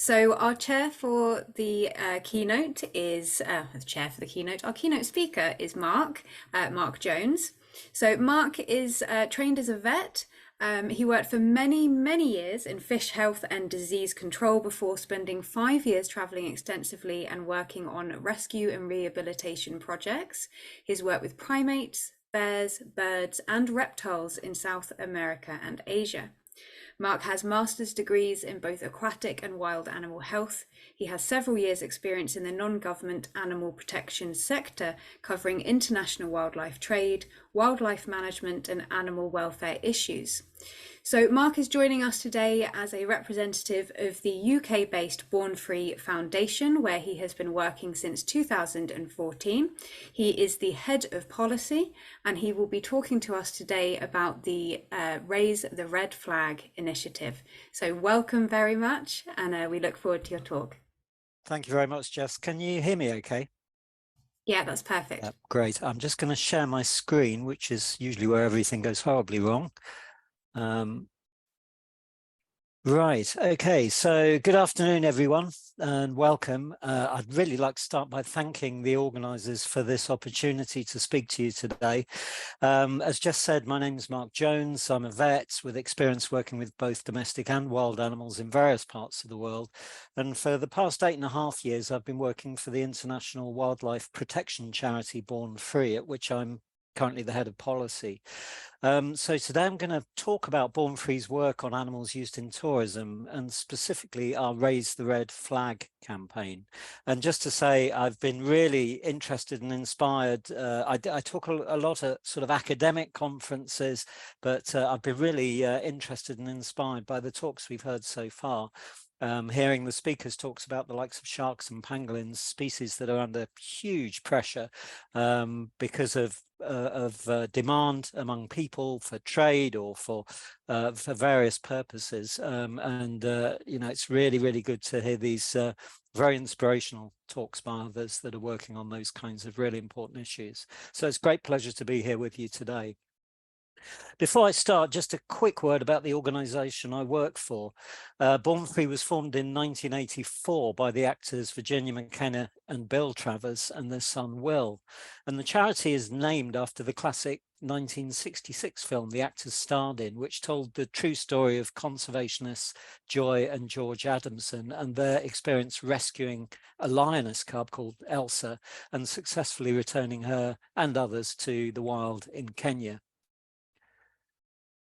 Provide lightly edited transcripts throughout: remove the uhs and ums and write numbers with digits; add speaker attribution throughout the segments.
Speaker 1: So our chair for the keynote is our keynote speaker is Mark Jones. So Mark is trained as a vet. He worked for many years in fish health and disease control before spending 5 years traveling extensively and working on rescue and rehabilitation projects. He's worked with primates, bears, birds, and reptiles in South America and Asia. Mark has master's degrees in both aquatic and wild animal health. He has several years' experience in the non-government animal protection sector, covering international wildlife trade, wildlife management, and animal welfare issues. So Mark is joining us today as a representative of the UK-based Born Free Foundation, where he has been working since 2014. He is the head of policy, and he will be talking to us today about the Raise the Red Flag initiative. So welcome very much, and we look forward to your talk.
Speaker 2: Thank you very much, Jess. Can you hear me okay?
Speaker 1: Yeah, that's perfect.
Speaker 2: Great. I'm just going to share my screen, which is usually where everything goes horribly wrong. Right. Okay. So good afternoon, everyone, and welcome. I'd really like to start by thanking the organisers for this opportunity to speak to you today. As Jess said, my name is Mark Jones. I'm a vet with experience working with both domestic and wild animals in various parts of the world. And for the past 8.5 years, I've been working for the international wildlife protection charity Born Free, at which I'm currently the head of policy. So today I'm going to talk about Born Free's work on animals used in tourism, and specifically our Raise the Red Flag campaign. And just to say, I've been really interested and inspired. I talk a lot at sort of academic conferences, but I've been really interested and inspired by the talks we've heard so far. Hearing the speakers talks about the likes of sharks and pangolins, species that are under huge pressure because of demand among people for trade or for various purposes. You know, it's really good to hear these very inspirational talks by others that are working on those kinds of really important issues. So it's a great pleasure to be here with you today. Before I start, just a quick word about the organisation I work for. Born Free was formed in 1984 by the actors Virginia McKenna and Bill Travers and their son Will. And the charity is named after the classic 1966 film the actors starred in, which told the true story of conservationists Joy and George Adamson and their experience rescuing a lioness cub called Elsa and successfully returning her and others to the wild in Kenya.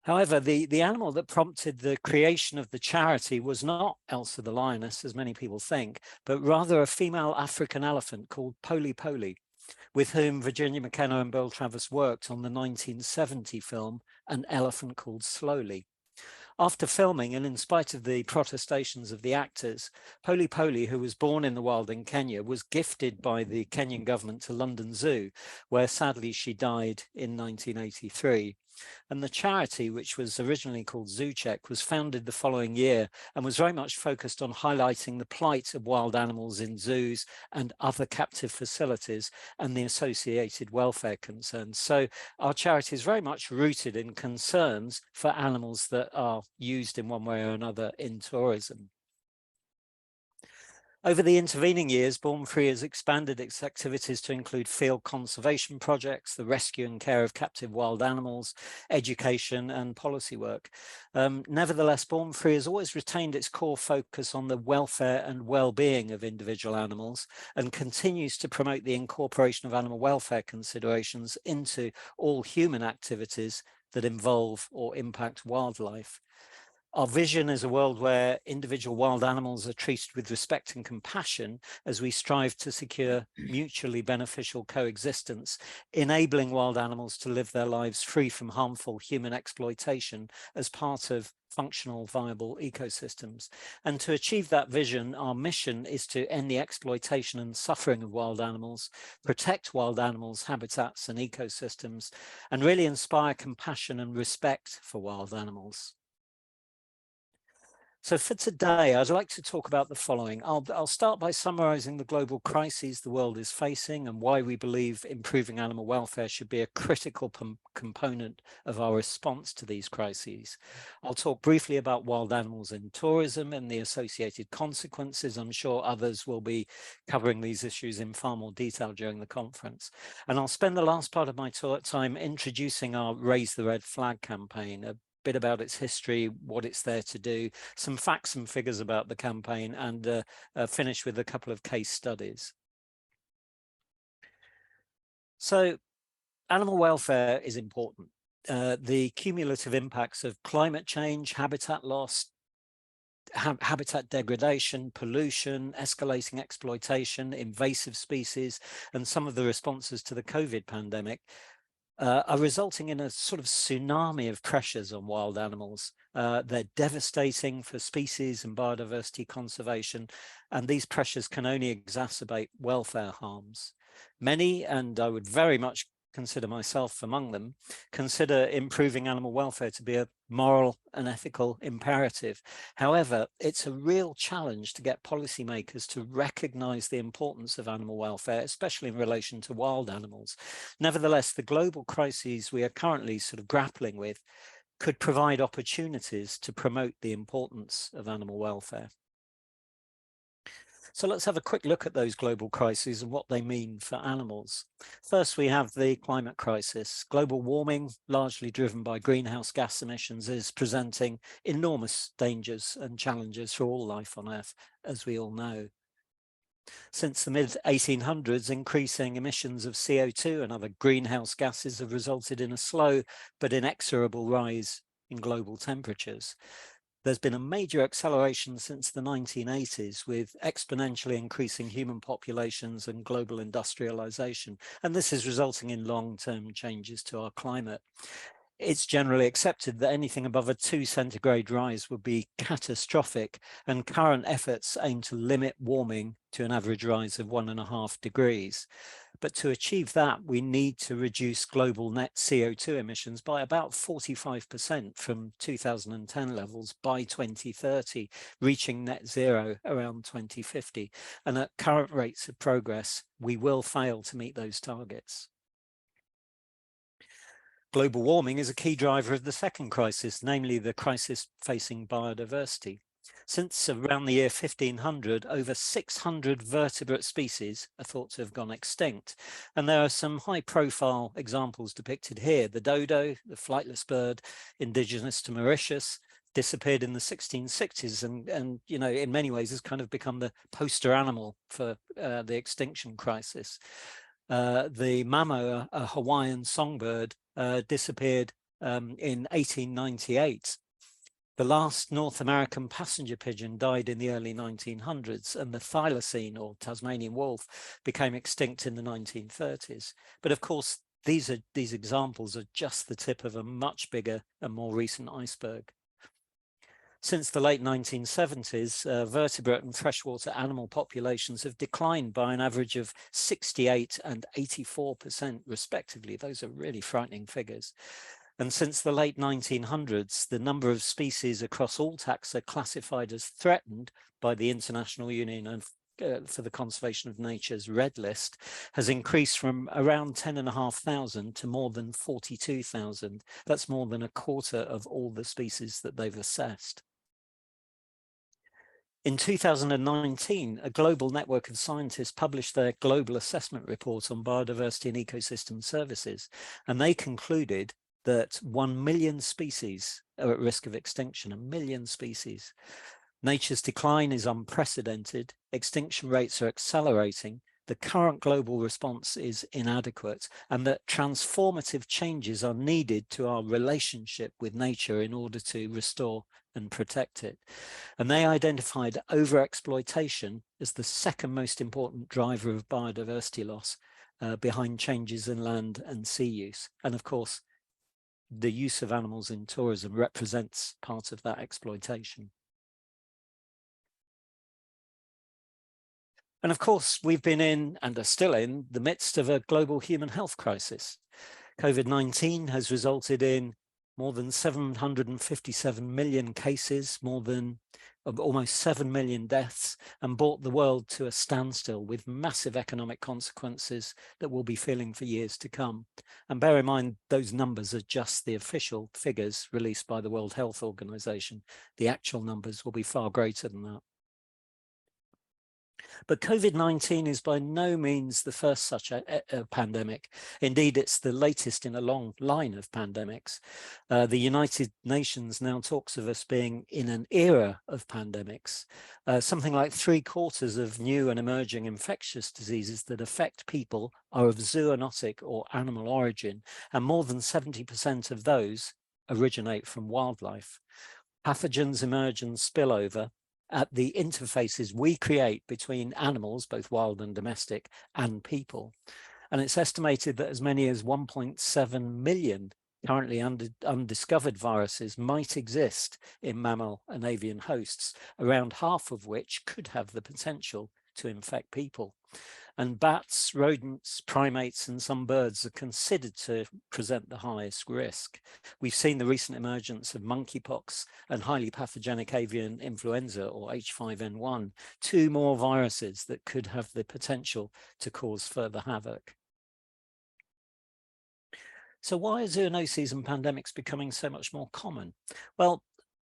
Speaker 2: However, the animal that prompted the creation of the charity was not Elsa the lioness, as many people think, but rather a female African elephant called Poli Poli, with whom Virginia McKenna and Bill Travers worked on the 1970 film An Elephant Called Slowly. After filming, and in spite of the protestations of the actors, Poli Poli, who was born in the wild in Kenya, was gifted by the Kenyan government to London Zoo, where sadly she died in 1983. And the charity, which was originally called Zoo Check, was founded the following year and was very much focused on highlighting the plight of wild animals in zoos and other captive facilities and the associated welfare concerns. So our charity is very much rooted in concerns for animals that are used in one way or another in tourism. Over the intervening years, Born Free has expanded its activities to include field conservation projects, the rescue and care of captive wild animals, education and policy work. Nevertheless, Born Free has always retained its core focus on the welfare and well-being of individual animals and continues to promote the incorporation of animal welfare considerations into all human activities that involve or impact wildlife. Our vision is a world where individual wild animals are treated with respect and compassion as we strive to secure mutually beneficial coexistence, enabling wild animals to live their lives free from harmful human exploitation as part of functional, viable ecosystems. And to achieve that vision, our mission is to end the exploitation and suffering of wild animals, protect wild animals' habitats and ecosystems, and really inspire compassion and respect for wild animals. So for today, I'd like to talk about the following. I'll start by summarising the global crises the world is facing and why we believe improving animal welfare should be a critical component of our response to these crises. I'll talk briefly about wild animals in tourism and the associated consequences. I'm sure others will be covering these issues in far more detail during the conference. And I'll spend the last part of my time introducing our Raise the Red Flag campaign, a bit about its history, what it's there to do, some facts and figures about the campaign, and finish with a couple of case studies. So animal welfare is important. The cumulative impacts of climate change, habitat loss, habitat degradation, pollution, escalating exploitation, invasive species, and some of the responses to the COVID pandemic are resulting in a sort of tsunami of pressures on wild animals. They're devastating for species and biodiversity conservation, and these pressures can only exacerbate welfare harms. Many, and I would very much consider myself among them, consider improving animal welfare to be a moral and ethical imperative. However, it's a real challenge to get policymakers to recognise the importance of animal welfare, especially in relation to wild animals. Nevertheless, the global crises we are currently sort of grappling with could provide opportunities to promote the importance of animal welfare. So let's have a quick look at those global crises and what they mean for animals. First, we have the climate crisis. Global warming, largely driven by greenhouse gas emissions, is presenting enormous dangers and challenges for all life on Earth, as we all know. Since the mid-1800s, increasing emissions of CO2 and other greenhouse gases have resulted in a slow but inexorable rise in global temperatures. There's been a major acceleration since the 1980s with exponentially increasing human populations and global industrialization, and this is resulting in long-term changes to our climate. It's generally accepted that anything above a 2 centigrade rise would be catastrophic, and current efforts aim to limit warming to an average rise of 1.5 degrees. But to achieve that, we need to reduce global net CO2 emissions by about 45% from 2010 levels by 2030, reaching net zero around 2050. And at current rates of progress, we will fail to meet those targets. Global warming is a key driver of the second crisis, namely the crisis facing biodiversity. Since around the year 1500, over 600 vertebrate species are thought to have gone extinct. And there are some high-profile examples depicted here. The dodo, the flightless bird, indigenous to Mauritius, disappeared in the 1660s and you know, in many ways has kind of become the poster animal for the extinction crisis. The mamo, a Hawaiian songbird, disappeared in 1898. The last North American passenger pigeon died in the early 1900s, and the thylacine, or Tasmanian wolf, became extinct in the 1930s. But of course, these examples are just the tip of a much bigger and more recent iceberg. Since the late 1970s, vertebrate and freshwater animal populations have declined by an average of 68 and 84% respectively. Those are really frightening figures. And since the late 1900s, the number of species across all taxa classified as threatened by the International Union for the Conservation of Nature's Red List has increased from around 10,500 to more than 42,000. That's more than a quarter of all the species that they've assessed. In 2019, a global network of scientists published their Global Assessment Report on Biodiversity and Ecosystem Services, and they concluded that 1 million species are at risk of extinction, 1 million species. Nature's decline is unprecedented, extinction rates are accelerating, the current global response is inadequate, and that transformative changes are needed to our relationship with nature in order to restore and protect it. And they identified overexploitation as the second most important driver of biodiversity loss, behind changes in land and sea use. And of course, the use of animals in tourism represents part of that exploitation. And of course, we've been in, and are still in, the midst of a global human health crisis. COVID-19 has resulted in more than 757 million cases, more than almost 7 million deaths, and brought the world to a standstill with massive economic consequences that we'll be feeling for years to come. And bear in mind, those numbers are just the official figures released by the World Health Organization. The actual numbers will be far greater than that. But COVID-19 is by no means the first such a pandemic. Indeed, it's the latest in a long line of pandemics. The United Nations now talks of us being in an era of pandemics. Something like 3/4 of new and emerging infectious diseases that affect people are of zoonotic or animal origin, and more than 70% of those originate from wildlife. Pathogens emerge and spill over at the interfaces we create between animals, both wild and domestic, and people. And it's estimated that as many as 1.7 million currently undiscovered viruses might exist in mammal and avian hosts, around half of which could have the potential to infect people. And bats, rodents, primates, and some birds are considered to present the highest risk. We've seen the recent emergence of monkeypox and highly pathogenic avian influenza, or H5N1, two more viruses that could have the potential to cause further havoc. So why are zoonoses and pandemics becoming so much more common? Well,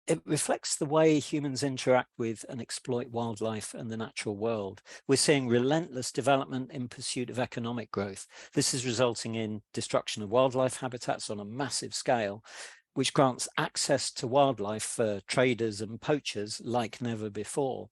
Speaker 2: it reflects the way humans interact with and exploit wildlife and the natural world. We're seeing relentless development in pursuit of economic growth. This is resulting in destruction of wildlife habitats on a massive scale, which grants access to wildlife for traders and poachers like never before.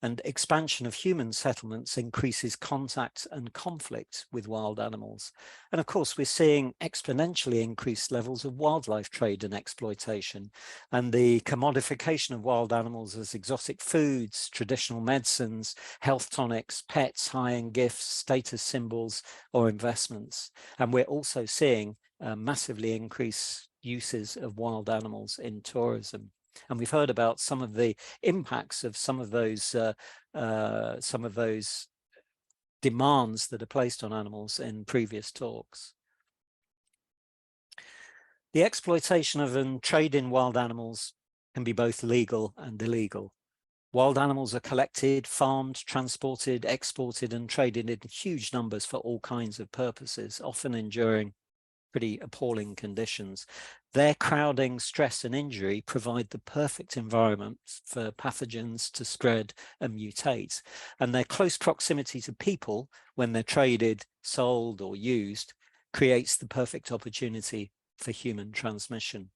Speaker 2: And expansion of human settlements increases contact and conflict with wild animals. And of course, we're seeing exponentially increased levels of wildlife trade and exploitation, and the commodification of wild animals as exotic foods, traditional medicines, health tonics, pets, high-end gifts, status symbols, or investments. And we're also seeing massively increased uses of wild animals in tourism. And we've heard about some of the impacts of some of those demands that are placed on animals in previous talks. The exploitation of and trade in wild animals can be both legal and illegal. Wild animals are collected, farmed, transported, exported, and traded in huge numbers for all kinds of purposes, often enduring pretty appalling conditions. Their crowding, stress, and injury provide the perfect environment for pathogens to spread and mutate. And their close proximity to people, when they're traded, sold, or used, creates the perfect opportunity for human transmission.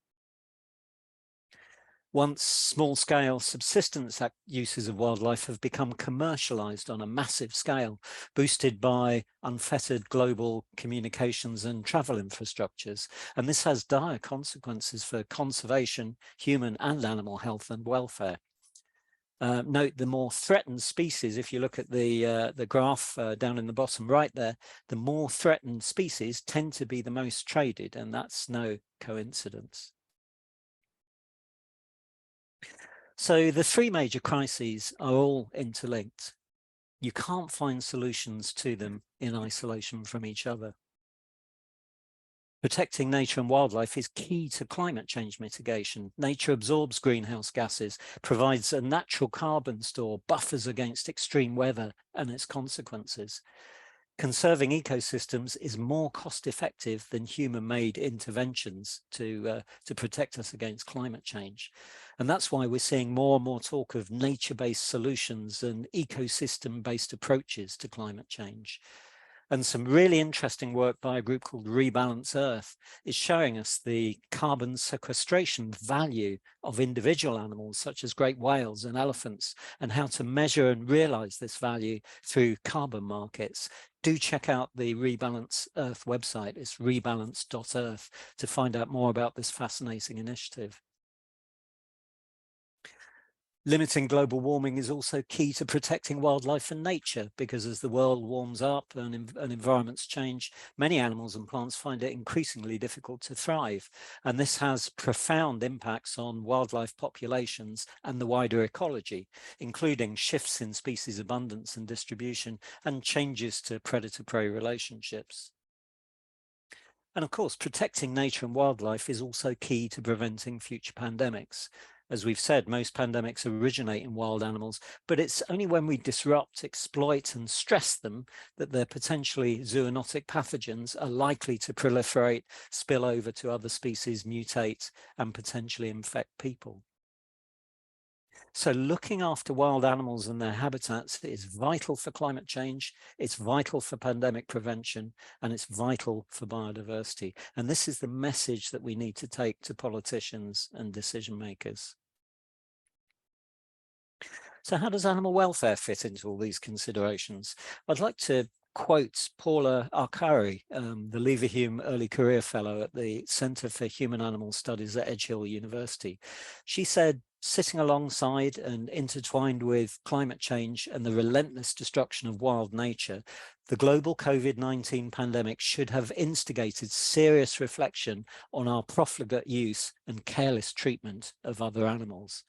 Speaker 2: Once small-scale subsistence uses of wildlife have become commercialized on a massive scale, boosted by unfettered global communications and travel infrastructures. And this has dire consequences for conservation, human and animal health and welfare. Note the more threatened species, if you look at the graph down in the bottom right there, the more threatened species tend to be the most traded, and that's no coincidence. So the three major crises are all interlinked. You can't find solutions to them in isolation from each other. Protecting nature and wildlife is key to climate change mitigation. Nature absorbs greenhouse gases, provides a natural carbon store, buffers against extreme weather and its consequences. Conserving ecosystems is more cost-effective than human-made interventions to protect us against climate change. And that's why we're seeing more and more talk of nature-based solutions and ecosystem-based approaches to climate change. And some really interesting work by a group called Rebalance Earth is showing us the carbon sequestration value of individual animals such as great whales and elephants, and how to measure and realize this value through carbon markets. Do check out the Rebalance Earth website. It's rebalance.earth to find out more about this fascinating initiative. Limiting global warming is also key to protecting wildlife and nature, because as the world warms up and environments change, many animals and plants find it increasingly difficult to thrive. And this has profound impacts on wildlife populations and the wider ecology, including shifts in species abundance and distribution and changes to predator-prey relationships. And of course, protecting nature and wildlife is also key to preventing future pandemics. As we've said, most pandemics originate in wild animals, but it's only when we disrupt, exploit, and stress them that their potentially zoonotic pathogens are likely to proliferate, spill over to other species, mutate, and potentially infect people. So looking after wild animals and their habitats is vital for climate change, it's vital for pandemic prevention, and it's vital for biodiversity. And this is the message that we need to take to politicians and decision makers. So how does animal welfare fit into all these considerations? I'd like to quote Paula Arcari, the Leverhulme Early Career Fellow at the Centre for Human Animal Studies at Edge Hill University. She said, sitting alongside and intertwined with climate change and the relentless destruction of wild nature, the global COVID-19 pandemic should have instigated serious reflection on our profligate use and careless treatment of other animals.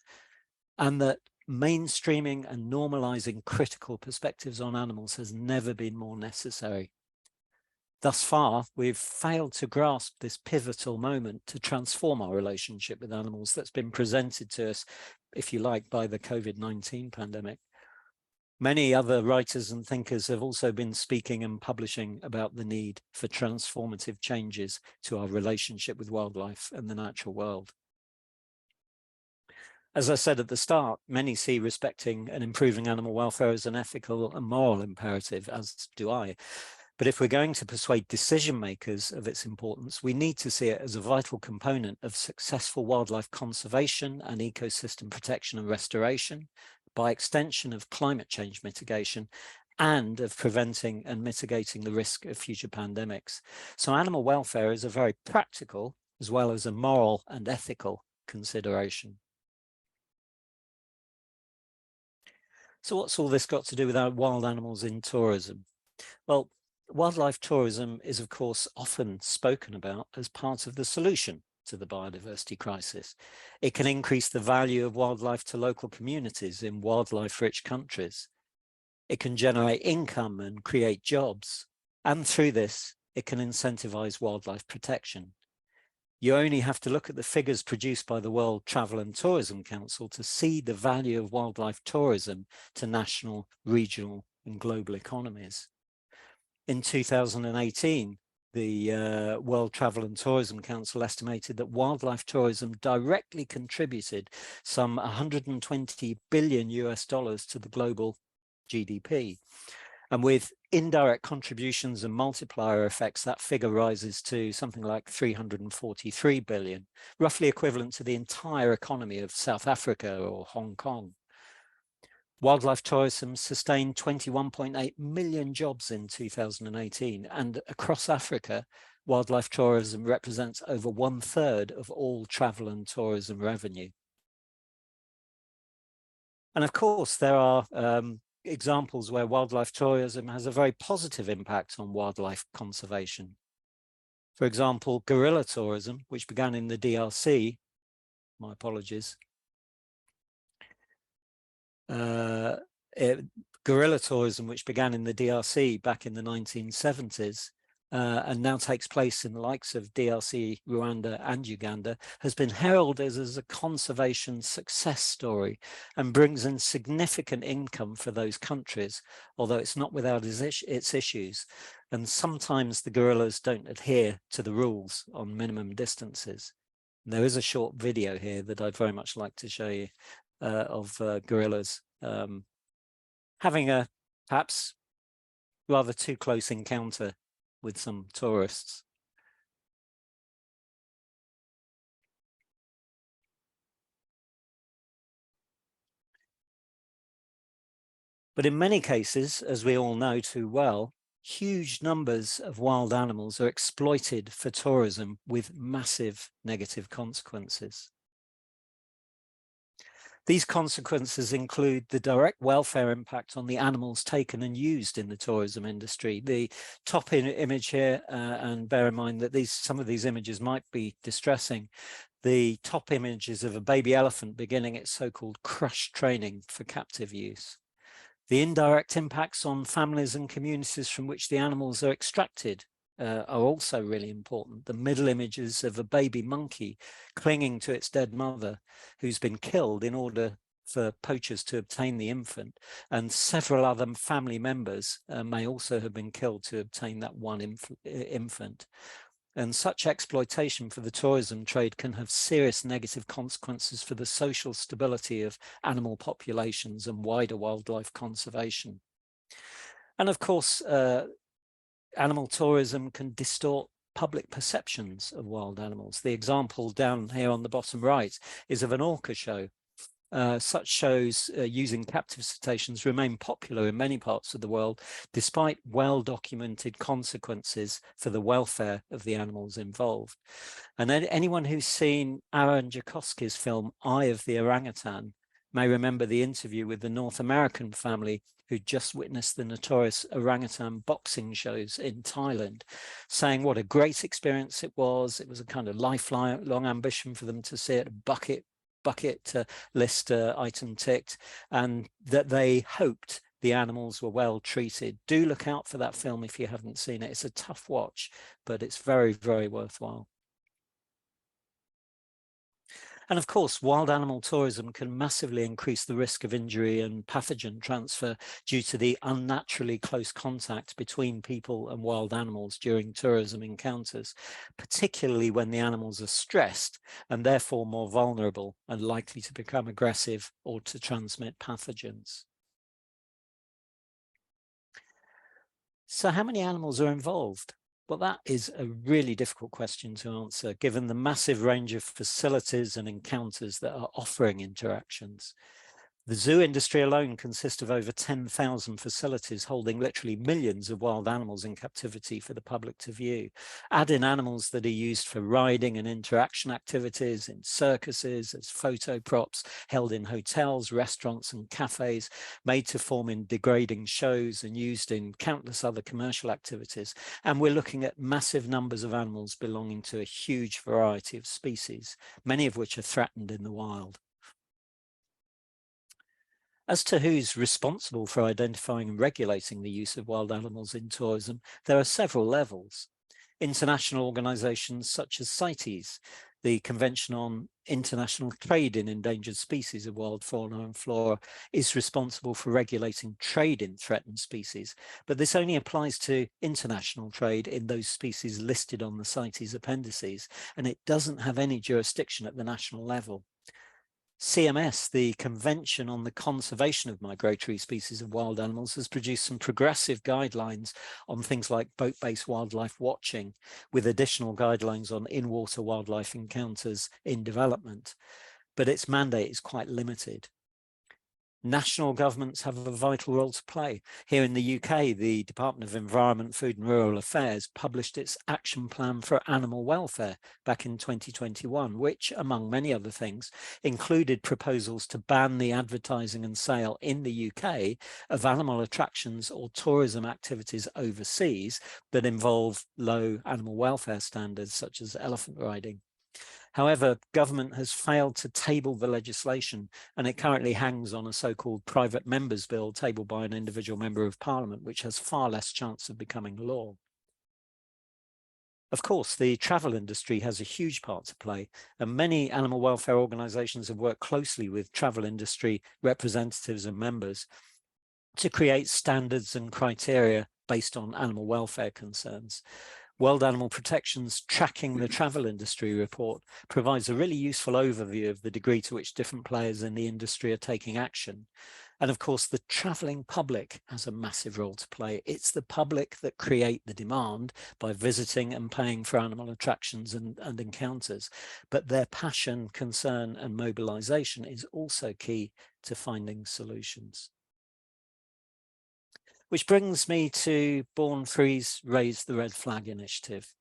Speaker 2: And that mainstreaming and normalizing critical perspectives on animals has never been more necessary. Thus far, we've failed to grasp this pivotal moment to transform our relationship with animals that's been presented to us, if you like, by the COVID-19 pandemic. Many other writers and thinkers have also been speaking and publishing about the need for transformative changes to our relationship with wildlife and the natural world. As I said at the start, many see respecting and improving animal welfare as an ethical and moral imperative, as do I. But if we're going to persuade decision makers of its importance, we need to see it as a vital component of successful wildlife conservation and ecosystem protection and restoration, by extension of climate change mitigation, and of preventing and mitigating the risk of future pandemics. So animal welfare is a very practical as well as a moral and ethical consideration. So what's all this got to do with our wild animals in tourism? Well, wildlife tourism is, of course, often spoken about as part of the solution to the biodiversity crisis. It can increase the value of wildlife to local communities in wildlife-rich countries. It can generate income and create jobs. And through this, it can incentivize wildlife protection. You only have to look at the figures produced by the World Travel and Tourism Council to see the value of wildlife tourism to national, regional, and global economies. In 2018, the World Travel and Tourism Council estimated that wildlife tourism directly contributed some 120 billion US dollars to the global GDP. And with indirect contributions and multiplier effects, that figure rises to something like 343 billion, roughly equivalent to the entire economy of South Africa or Hong Kong. Wildlife tourism sustained 21.8 million jobs in 2018, and across Africa, wildlife tourism represents over 1/3 of all travel and tourism revenue. And of course, there are examples where wildlife tourism has a very positive impact on wildlife conservation. For example, gorilla tourism, which began in the DRC, my apologies, gorilla tourism, which began in the DRC back in the 1970s, and now takes place in the likes of DRC, Rwanda, and Uganda, has been heralded as a conservation success story and brings in significant income for those countries, although it's not without its issues. And sometimes the gorillas don't adhere to the rules on minimum distances. There is a short video here that I'd very much like to show you of gorillas having a perhaps rather too close encounter with some tourists. But in many cases, as we all know too well, huge numbers of wild animals are exploited for tourism with massive negative consequences. These consequences include the direct welfare impact on the animals taken and used in the tourism industry. The top image here, and bear in mind that some of these images might be distressing. The top image is of a baby elephant beginning its so-called crush training for captive use. The indirect impacts on families and communities from which the animals are extracted are also really important. The middle images of a baby monkey clinging to its dead mother who's been killed in order for poachers to obtain the infant, and several other family members may also have been killed to obtain that one infant. And such exploitation for the tourism trade can have serious negative consequences for the social stability of animal populations and wider wildlife conservation. And of course, animal tourism can distort public perceptions of wild animals. The example down here on the bottom right is of an orca show. Such shows using captive cetaceans remain popular in many parts of the world, despite well-documented consequences for the welfare of the animals involved. And then anyone who's seen Aaron Jakosky's film Eye of the Orangutan may remember the interview with the North American family who just witnessed the notorious orangutan boxing shows in Thailand, saying what a great experience it was. It was a kind of lifelong ambition for them to see it, bucket list item ticked, and that they hoped the animals were well treated. Do look out for that film if you haven't seen it. It's a tough watch, but it's very, very worthwhile. And of course, wild animal tourism can massively increase the risk of injury and pathogen transfer due to the unnaturally close contact between people and wild animals during tourism encounters, particularly when the animals are stressed and therefore more vulnerable and likely to become aggressive or to transmit pathogens. So how many animals are involved? Well, that is a really difficult question to answer, given the massive range of facilities and encounters that are offering interactions. The zoo industry alone consists of over 10,000 facilities holding literally millions of wild animals in captivity for the public to view. Add in animals that are used for riding and interaction activities in circuses, as photo props, held in hotels, restaurants and cafes, made to form in degrading shows and used in countless other commercial activities. And we're looking at massive numbers of animals belonging to a huge variety of species, many of which are threatened in the wild. As to who's responsible for identifying and regulating the use of wild animals in tourism, there are several levels. International organisations such as CITES, the Convention on International Trade in Endangered Species of Wild Fauna and Flora, is responsible for regulating trade in threatened species, but this only applies to international trade in those species listed on the CITES appendices, and it doesn't have any jurisdiction at the national level. CMS, the Convention on the Conservation of Migratory Species of Wild Animals, has produced some progressive guidelines on things like boat-based wildlife watching, with additional guidelines on in-water wildlife encounters in development, but its mandate is quite limited. National governments have a vital role to play. Here in the UK, the Department of Environment, Food and Rural Affairs published its Action Plan for Animal Welfare back in 2021, which, among many other things, included proposals to ban the advertising and sale in the UK of animal attractions or tourism activities overseas that involve low animal welfare standards, such as elephant riding. However, government has failed to table the legislation, and it currently hangs on a so-called private members bill tabled by an individual member of parliament, which has far less chance of becoming law. Of course, the travel industry has a huge part to play, and many animal welfare organisations have worked closely with travel industry representatives and members to create standards and criteria based on animal welfare concerns. World Animal Protection's Tracking the Travel Industry report provides a really useful overview of the degree to which different players in the industry are taking action. And of course, the travelling public has a massive role to play. It's the public that create the demand by visiting and paying for animal attractions and encounters. But their passion, concern and mobilisation is also key to finding solutions. Which brings me to Born Free's Raise the Red Flag initiative.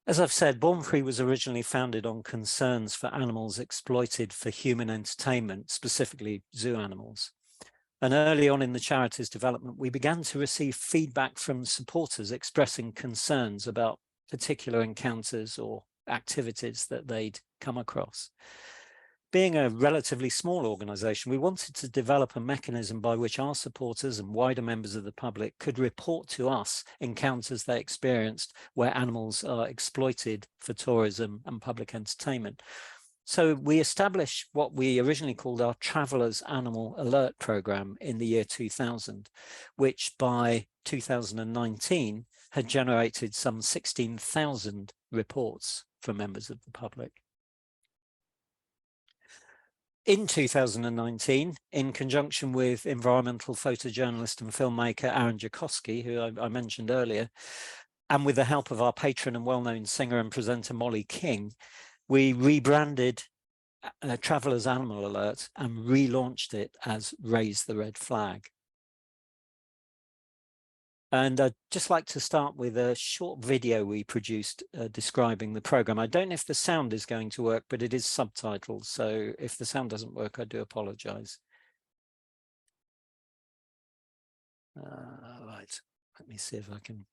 Speaker 2: As I've said, Born Free was originally founded on concerns for animals exploited for human entertainment, specifically zoo animals. And early on in the charity's development, we began to receive feedback from supporters expressing concerns about particular encounters or activities that they'd come across. Being a relatively small organisation, we wanted to develop a mechanism by which our supporters and wider members of the public could report to us encounters they experienced where animals are exploited for tourism and public entertainment. So we established what we originally called our Travellers Animal Alert Programme in the year 2000, which by 2019 had generated some 16,000 reports from members of the public. In 2019, in conjunction with environmental photojournalist and filmmaker Aaron Jakosky, who I mentioned earlier, and with the help of our patron and well-known singer and presenter Molly King, we rebranded Travellers Animal Alert and relaunched it as Raise the Red Flag. And I'd just like to start with a short video we produced describing the program. I don't know if the sound is going to work, but it is subtitled. So if the sound doesn't work, I do apologize. Right, let me see if I can.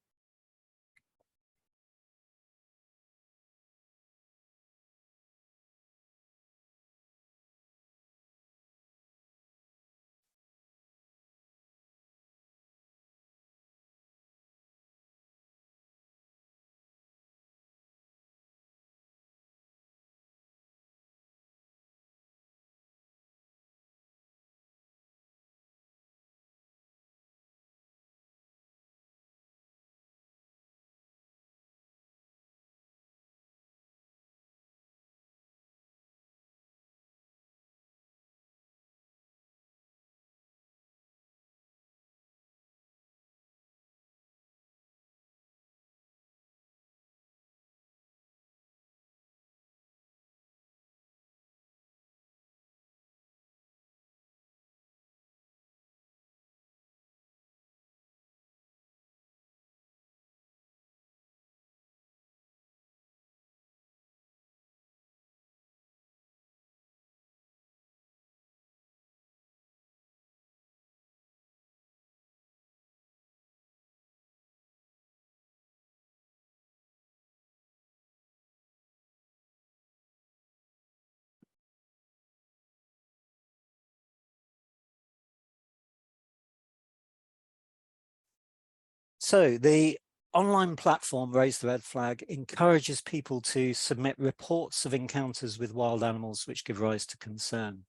Speaker 2: So the online platform Raise the Red Flag encourages people to submit reports of encounters with wild animals which give rise to concern.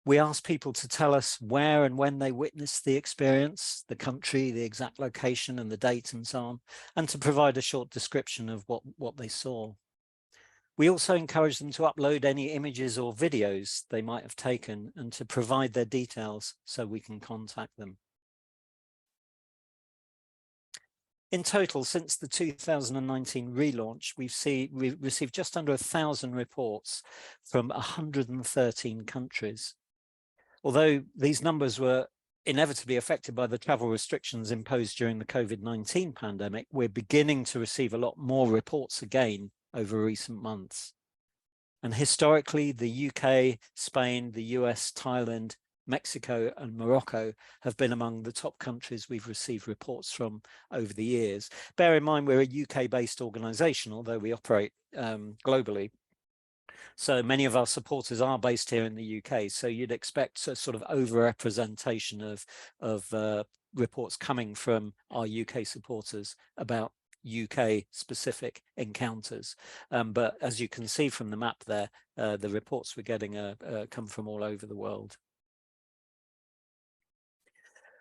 Speaker 2: We ask people to tell us where and when they witnessed the experience, the country, the exact location and the date and so on, and to provide a short description of what they saw. We also encourage them to upload any images or videos they might have taken and to provide their details so we can contact them. In total, since the 2019 relaunch, we've received just under 1,000 reports from 113 countries. Although these numbers were inevitably affected by the travel restrictions imposed during the COVID-19 pandemic, we're beginning to receive a lot more reports again over recent months. And historically, the UK, Spain, the US, Thailand, Mexico and Morocco have been among the top countries we've received reports from over the years. Bear in mind, we're a UK-based organisation, although we operate globally. So many of our supporters are based here in the UK. So you'd expect a sort of overrepresentation of reports coming from our UK supporters about UK specific encounters. But as you can see from the map there, the reports we're getting come from all over the world.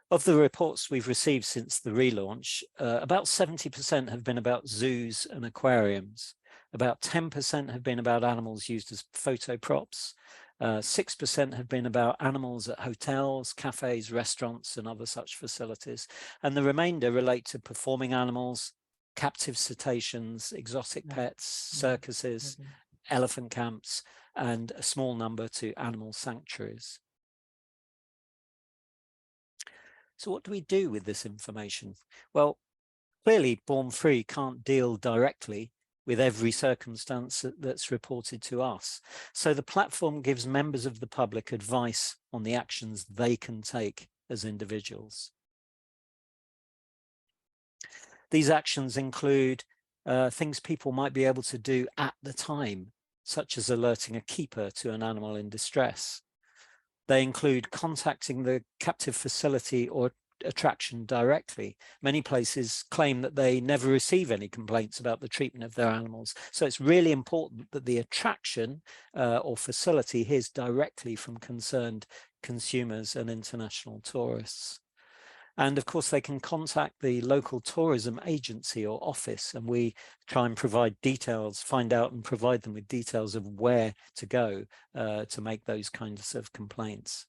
Speaker 2: Of the reports we've received since the relaunch, about 70% have been about zoos and aquariums. About 10% have been about animals used as photo props. 6% have been about animals at hotels, cafes, restaurants, and other such facilities. And the remainder relate to performing animals, captive cetaceans, exotic pets, circuses, elephant camps, and a small number to animal sanctuaries. So what do we do with this information? Well, clearly Born Free can't deal directly with every circumstance that's reported to us. So the platform gives members of the public advice on the actions they can take as individuals. These actions include things people might be able to do at the time such as alerting a keeper to an animal in distress. They include contacting the captive facility or attraction directly. Many places claim that they never receive any complaints about the treatment of their animals. So it's really important that the attraction or facility hears directly from concerned consumers and international tourists. And of course, they can contact the local tourism agency or office, and we try and provide details, find out and provide them with details of where to go to make those kinds of complaints.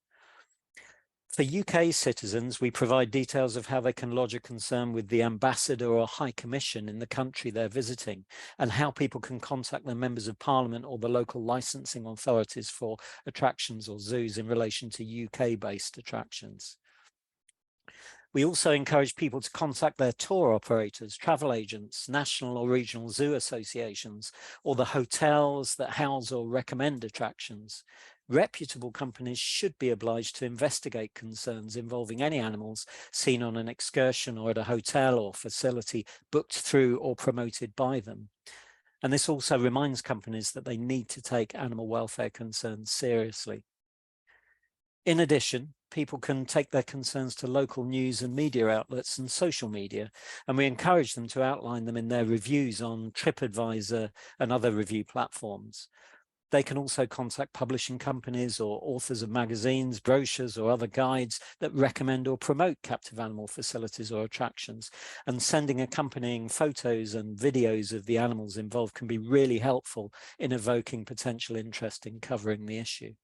Speaker 2: For UK citizens, we provide details of how they can lodge a concern with the ambassador or high commission in the country they're visiting, and how people can contact their members of parliament or the local licensing authorities for attractions or zoos in relation to UK-based attractions. We also encourage people to contact their tour operators, travel agents, national or regional zoo associations, or the hotels that house or recommend attractions. Reputable companies should be obliged to investigate concerns involving any animals seen on an excursion or at a hotel or facility booked through or promoted by them. And this also reminds companies that they need to take animal welfare concerns seriously. In addition, people can take their concerns to local news and media outlets and social media, and we encourage them to outline them in their reviews on TripAdvisor and other review platforms. They can also contact publishing companies or authors of magazines, brochures, or other guides that recommend or promote captive animal facilities or attractions. And sending accompanying photos and videos of the animals involved can be really helpful in evoking potential interest in covering the issue.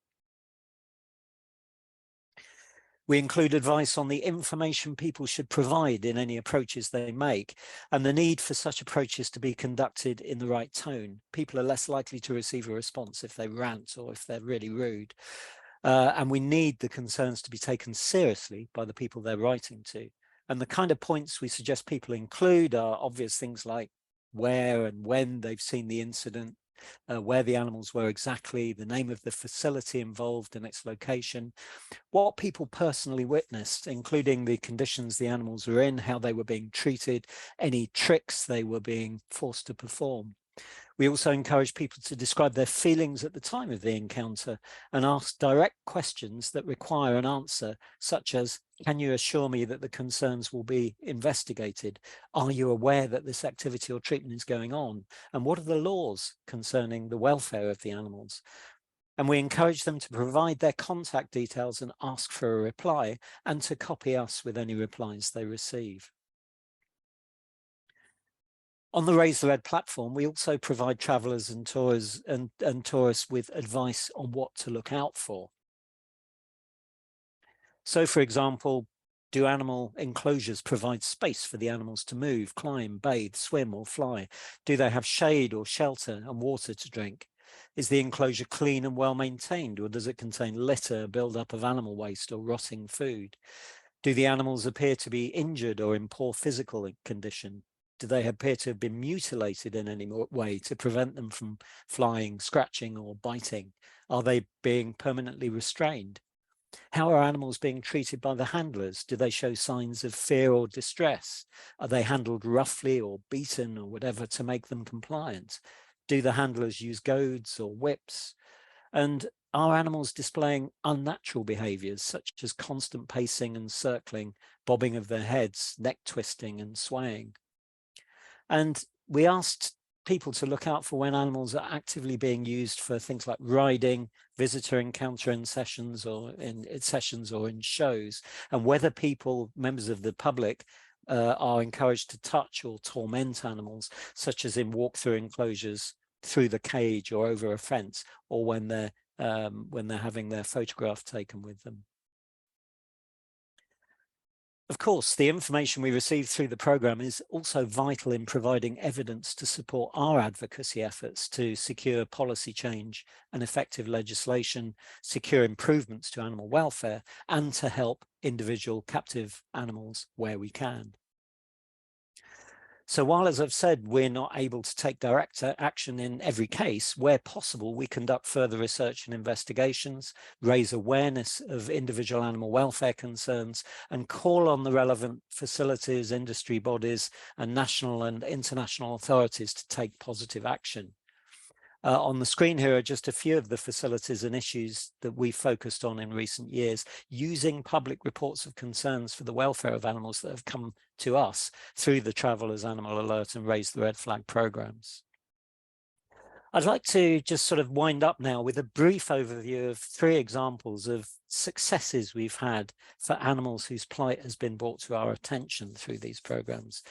Speaker 2: We include advice on the information people should provide in any approaches they make, and the need for such approaches to be conducted in the right tone. People are less likely to receive a response if they rant or if they're really rude. And we need the concerns to be taken seriously by the people they're writing to. And the kind of points we suggest people include are obvious things like where and when they've seen the incident, where the animals were exactly, the name of the facility involved and its location, what people personally witnessed, including the conditions the animals were in, how they were being treated, any tricks they were being forced to perform. We also encourage people to describe their feelings at the time of the encounter and ask direct questions that require an answer, such as, can you assure me that the concerns will be investigated? Are you aware that this activity or treatment is going on? And what are the laws concerning the welfare of the animals? And we encourage them to provide their contact details and ask for a reply, and to copy us with any replies they receive. On the Raise the Red platform, we also provide travellers and tourists with advice on what to look out for. So, for example, do animal enclosures provide space for the animals to move, climb, bathe, swim or fly? Do they have shade or shelter and water to drink? Is the enclosure clean and well maintained, or does it contain litter, build-up of animal waste or rotting food? Do the animals appear to be injured or in poor physical condition? Do they appear to have been mutilated in any way to prevent them from flying, scratching or biting? Are they being permanently restrained? How are animals being treated by the handlers? Do they show signs of fear or distress? Are they handled roughly or beaten or whatever to make them compliant? Do the handlers use goads or whips? And are animals displaying unnatural behaviours such as constant pacing and circling, bobbing of their heads, neck twisting and swaying? And we asked people to look out for when animals are actively being used for things like riding, visitor encounter in sessions or in shows, and whether people, members of the public, are encouraged to touch or torment animals, such as in walk-through enclosures, through the cage or over a fence, or when they're having their photograph taken with them. Of course, the information we receive through the programme is also vital in providing evidence to support our advocacy efforts to secure policy change and effective legislation, secure improvements to animal welfare, and to help individual captive animals where we can. So while, as I've said, we're not able to take direct action in every case, where possible, we conduct further research and investigations, raise awareness of individual animal welfare concerns, and call on the relevant facilities, industry bodies, and national and international authorities to take positive action. On the screen here are just a few of the facilities and issues that we focused on in recent years, using public reports of concerns for the welfare of animals that have come to us through the Travellers Animal Alert and Raise the Red Flag programs. I'd like to just sort of wind up now with a brief overview of 3 examples of successes we've had for animals whose plight has been brought to our attention through these programs.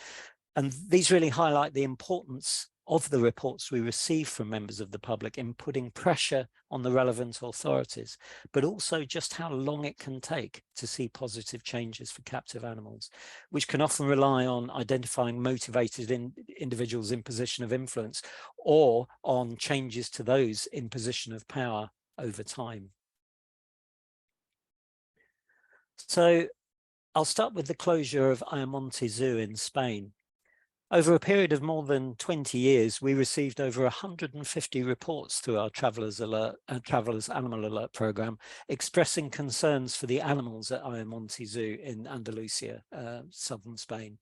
Speaker 2: And these really highlight the importance of the reports we receive from members of the public in putting pressure on the relevant authorities, but also just how long it can take to see positive changes for captive animals, which can often rely on identifying motivated individuals in position of influence or on changes to those in position of power over time. So I'll start with the closure of Ayamonte Zoo in Spain. Over a period of more than 20 years, we received over 150 reports through our Travellers Animal Alert program, expressing concerns for the animals at Ayamonte Zoo in Andalusia, southern Spain.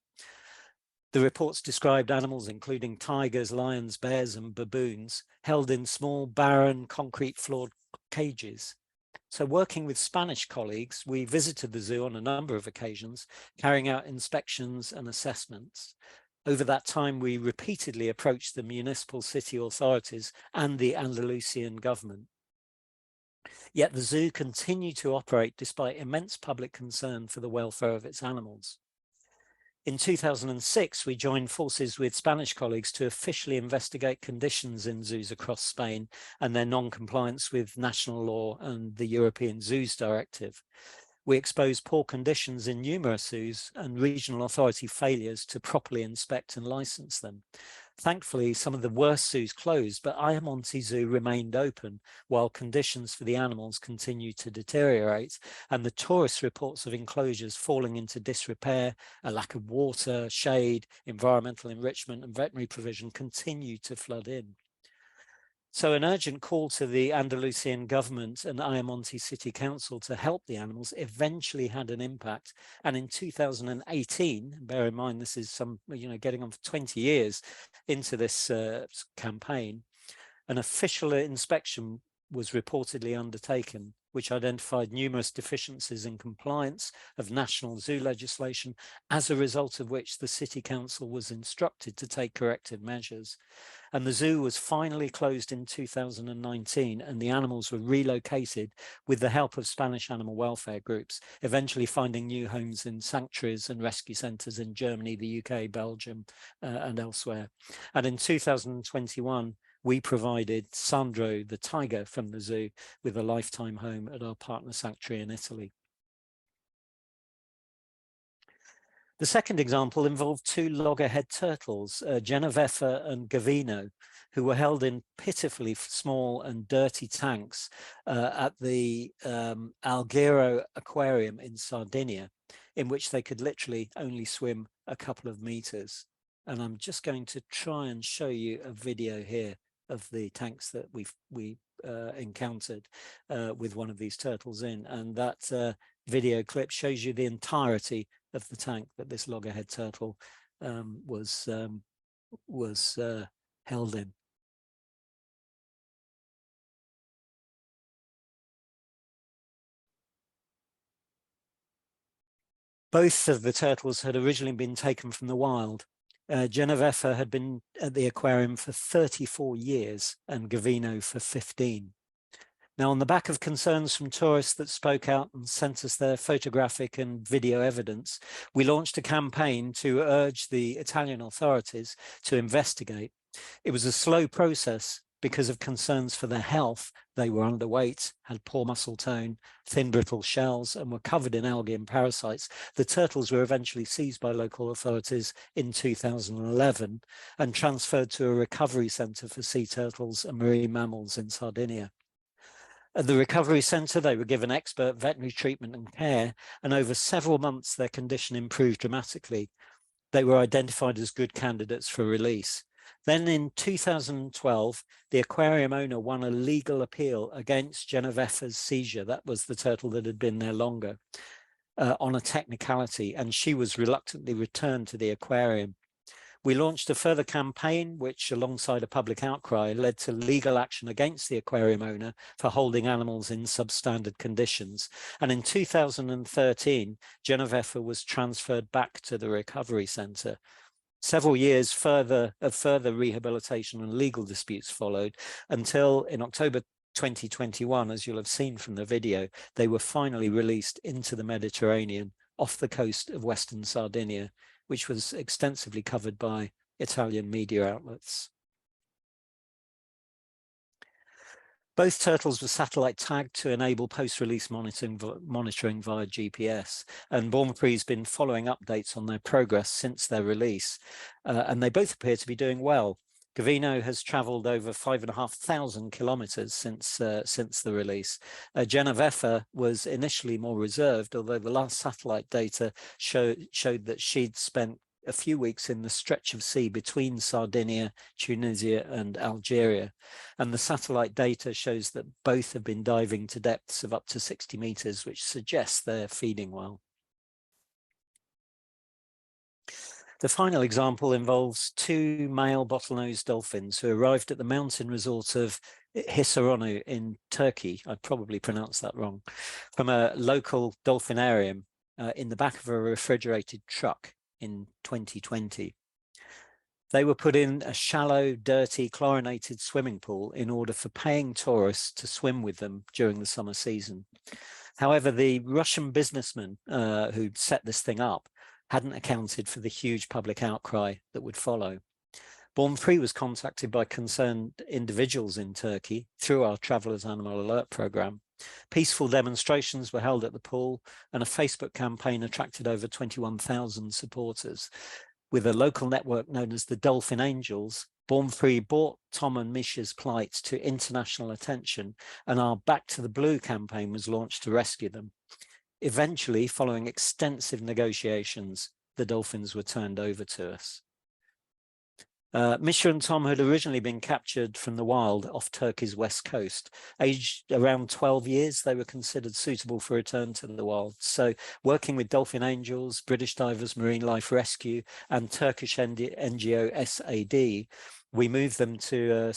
Speaker 2: The reports described animals including tigers, lions, bears, and baboons held in small, barren, concrete floored cages. So working with Spanish colleagues, we visited the zoo on a number of occasions, carrying out inspections and assessments. Over that time, we repeatedly approached the municipal city authorities and the Andalusian government. Yet the zoo continued to operate despite immense public concern for the welfare of its animals. In 2006, we joined forces with Spanish colleagues to officially investigate conditions in zoos across Spain and their non-compliance with national law and the European Zoos Directive. We exposed poor conditions in numerous zoos and regional authority failures to properly inspect and license them. Thankfully, some of the worst zoos closed, but Ayamonte Zoo remained open while conditions for the animals continued to deteriorate, and the tourist reports of enclosures falling into disrepair, a lack of water, shade, environmental enrichment, and veterinary provision continued to flood in. So an urgent call to the Andalusian government and Ayamonte City Council to help the animals eventually had an impact. And in 2018, bear in mind this is some, getting on for 20 years into this campaign, an official inspection was reportedly undertaken, which identified numerous deficiencies in compliance of national zoo legislation, as a result of which the City Council was instructed to take corrective measures. And the zoo was finally closed in 2019, and the animals were relocated with the help of Spanish animal welfare groups, eventually finding new homes in sanctuaries and rescue centres in Germany, the UK, Belgium, and elsewhere. And in 2021, we provided Sandro, the tiger from the zoo, with a lifetime home at our partner sanctuary in Italy. The second example involved 2 loggerhead turtles, Genoveffa and Gavino, who were held in pitifully small and dirty tanks at the Alghero Aquarium in Sardinia, in which they could literally only swim a couple of meters. And I'm just going to try and show you a video here of the tanks that we encountered with one of these turtles in, and that video clip shows you the entirety of the tank that this loggerhead turtle was held in. Both of the turtles had originally been taken from the wild. Genoveffa had been at the aquarium for 34 years and Gavino for 15. Now, on the back of concerns from tourists that spoke out and sent us their photographic and video evidence, we launched a campaign to urge the Italian authorities to investigate. It was a slow process because of concerns for their health. They were underweight, had poor muscle tone, thin brittle shells, and were covered in algae and parasites. The turtles were eventually seized by local authorities in 2011 and transferred to a recovery centre for sea turtles and marine mammals in Sardinia. At the recovery centre, they were given expert veterinary treatment and care, and over several months, their condition improved dramatically. They were identified as good candidates for release. Then in 2012, the aquarium owner won a legal appeal against Genoveffa's seizure. That was the turtle that had been there longer, on a technicality, and she was reluctantly returned to the aquarium. We launched a further campaign, which alongside a public outcry led to legal action against the aquarium owner for holding animals in substandard conditions. And in 2013, Genoveffa was transferred back to the recovery centre. Several years further rehabilitation and legal disputes followed until in October 2021, as you'll have seen from the video, they were finally released into the Mediterranean off the coast of Western Sardinia, which was extensively covered by Italian media outlets. Both turtles were satellite tagged to enable post-release monitoring via GPS, and Born Free has been following updates on their progress since their release, and they both appear to be doing well. Gavino has travelled over 5,500 kilometres since the release. Genoveffa was initially more reserved, although the last satellite data showed that she'd spent a few weeks in the stretch of sea between Sardinia, Tunisia and Algeria. And the satellite data shows that both have been diving to depths of up to 60 meters, which suggests they're feeding well. The final example involves two male bottlenose dolphins who arrived at the mountain resort of Hisaronu in Turkey. I probably pronounced that wrong, from a local dolphinarium in the back of a refrigerated truck in 2020. They were put in a shallow, dirty, chlorinated swimming pool in order for paying tourists to swim with them during the summer season. However, the Russian businessman who set this thing up hadn't accounted for the huge public outcry that would follow. Born Free was contacted by concerned individuals in Turkey through our Travellers Animal Alert programme. Peaceful demonstrations were held at the pool, and a Facebook campaign attracted over 21,000 supporters. With a local network known as the Dolphin Angels, Born Free brought Tom and Misha's plight to international attention, and our Back to the Blue campaign was launched to rescue them. Eventually, following extensive negotiations, the dolphins were turned over to us. Misha and Tom had originally been captured from the wild off Turkey's west coast. Aged around 12 years, they were considered suitable for return to the wild. So working with Dolphin Angels, British Divers Marine Life Rescue and Turkish NGO SAD, we moved them to a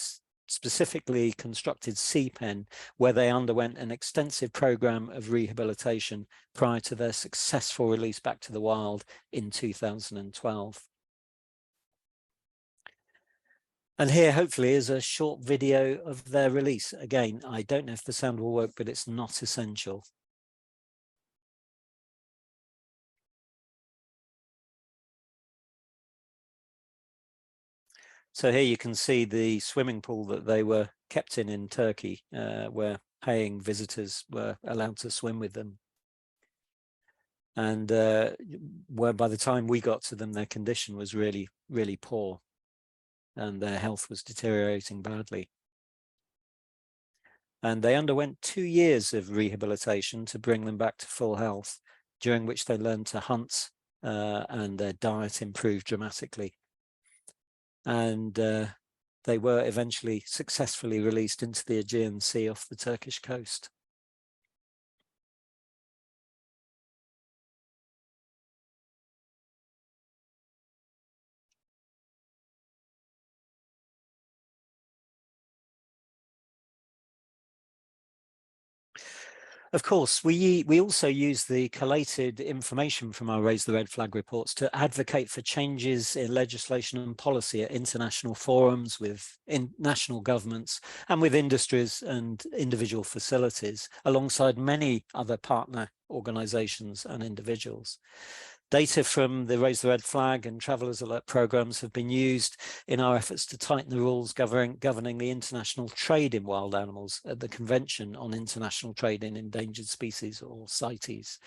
Speaker 2: specifically constructed sea pen where they underwent an extensive program of rehabilitation prior to their successful release back to the wild in 2012. And here, hopefully, is a short video of their release. Again, I don't know if the sound will work, but it's not essential. So here you can see the swimming pool that they were kept in Turkey, where paying visitors were allowed to swim with them. And where by the time we got to them, their condition was really, really poor, and their health was deteriorating badly. And they underwent 2 years of rehabilitation to bring them back to full health, during which they learned to hunt and their diet improved dramatically. And they were eventually successfully released into the Aegean Sea off the Turkish coast. Of course, we also use the collated information from our Raise the Red Flag reports to advocate for changes in legislation and policy at international forums, with national governments and with industries and individual facilities, alongside many other partner organisations and individuals. Data from the Raise the Red Flag and Travellers Alert programmes have been used in our efforts to tighten the rules governing the international trade in wild animals at the Convention on International Trade in Endangered Species, or CITES.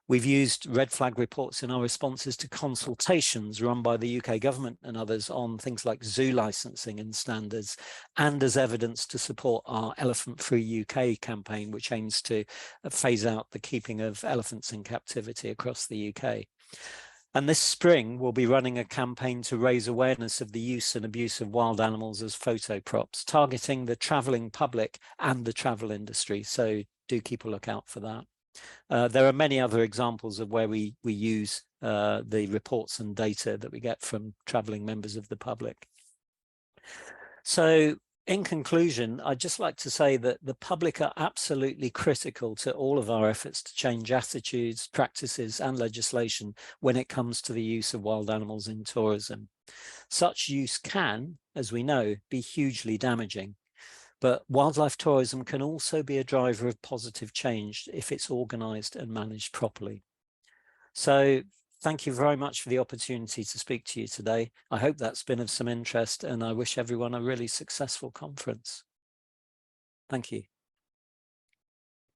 Speaker 2: We've used red flag reports in our responses to consultations run by the UK government and others on things like zoo licensing and standards, and as evidence to support our Elephant Free UK campaign, which aims to phase out the keeping of elephants in captivity across the UK. And this spring, we'll be running a campaign to raise awareness of the use and abuse of wild animals as photo props, targeting the travelling public and the travel industry. So do keep a lookout for that. There are many other examples of where we use the reports and data that we get from traveling members of the public. So in conclusion, I'd just like to say that the public are absolutely critical to all of our efforts to change attitudes, practices and legislation when it comes to the use of wild animals in tourism. Such use can, as we know, be hugely damaging. But wildlife tourism can also be a driver of positive change if it's organised and managed properly. So thank you very much for the opportunity to speak to you today. I hope that's been of some interest, and I wish everyone a really successful conference. Thank you.